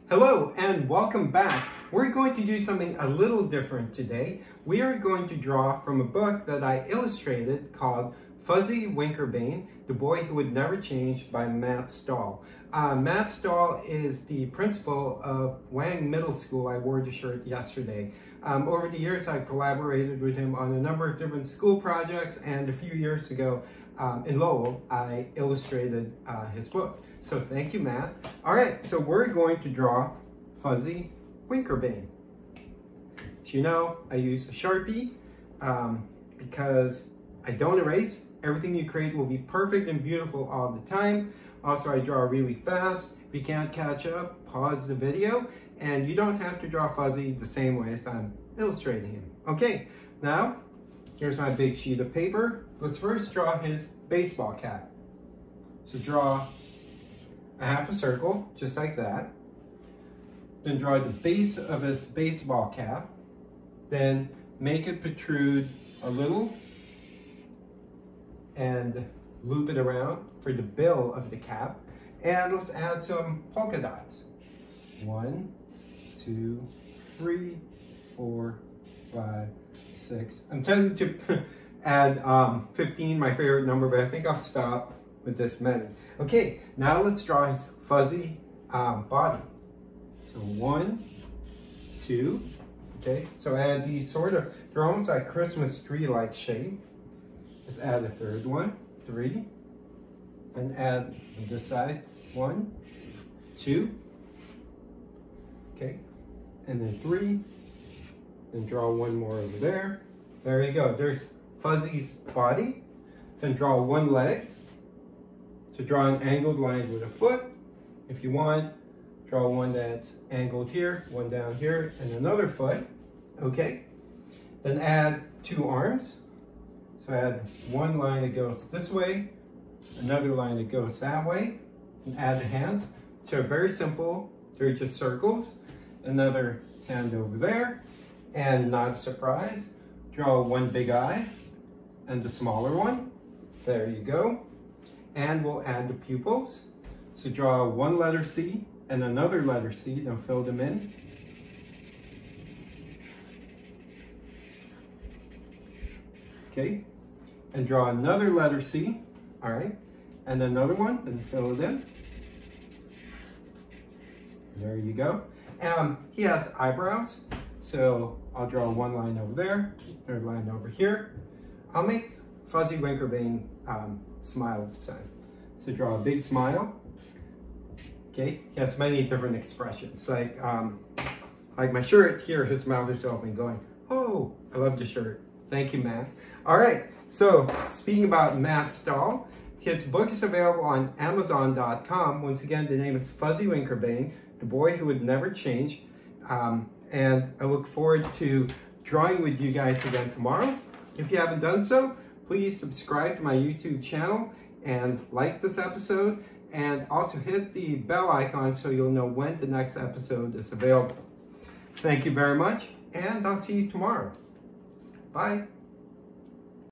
Hello and welcome back. We're going to do something a little different today. We are going to draw from a book that I illustrated called Fuzzy Winkerbane, The Boy Who Would Never Change by Matt Stahl. Matt Stahl is the principal of Wang Middle School. I wore the shirt yesterday. Over the years, I've collaborated with him on a number of different school projects, and a few years ago in Lowell, I illustrated his book. So thank you, Matt. All right, so we're going to draw Fuzzy Winkerbane. Do you know, I use a Sharpie because I don't erase. Everything you create will be perfect and beautiful all the time. Also, I draw really fast. If you can't catch up, pause the video, and you don't have to draw Fuzzy the same way as I'm illustrating him. Okay, now, here's my big sheet of paper. Let's first draw his baseball cap. So draw a half a circle, just like that. Then draw the base of his baseball cap. Then make it protrude a little and loop it around for the bill of the cap. And let's add some polka dots. 1, 2, 3, 4, 5, 6. I'm tempted to add 15, my favorite number, but I think I'll stop with this many. Okay, now let's draw his fuzzy body. So 1, 2, okay, so add these they're almost like Christmas tree-like shape. Let's add a third one, 3, and add on this side, 1, 2, okay, and then 3, then draw one more over there. There you go, there's Fuzzy's body. Then draw one leg. So draw an angled line with a foot. If you want, draw one that's angled here, one down here, and another foot. Okay. Then add 2 arms. So add one line that goes this way, another line that goes that way, and add the hands. So very simple, they're just circles. Another hand over there, and not a surprise, draw one big eye and the smaller one. There you go. And we'll add the pupils. So draw one letter C and another letter C, then fill them in. Okay, and draw another letter C, all right, and another one, then fill it in. There you go. He has eyebrows, so I'll draw one line over there, third line over here. I'll make Fuzzy Winkerbane smile this time. So draw a big smile. Okay, he has many different expressions. Like my shirt here, his mouth is open going, oh, I love the shirt. Thank you, Matt. All right, so speaking about Matt Stahl, his book is available on Amazon.com. Once again, the name is Fuzzy Winkerbane, The Boy Who Would Never Change. And I look forward to drawing with you guys again tomorrow. If you haven't done so, please subscribe to my YouTube channel and like this episode, and also hit the bell icon so you'll know when the next episode is available. Thank you very much, and I'll see you tomorrow. Bye.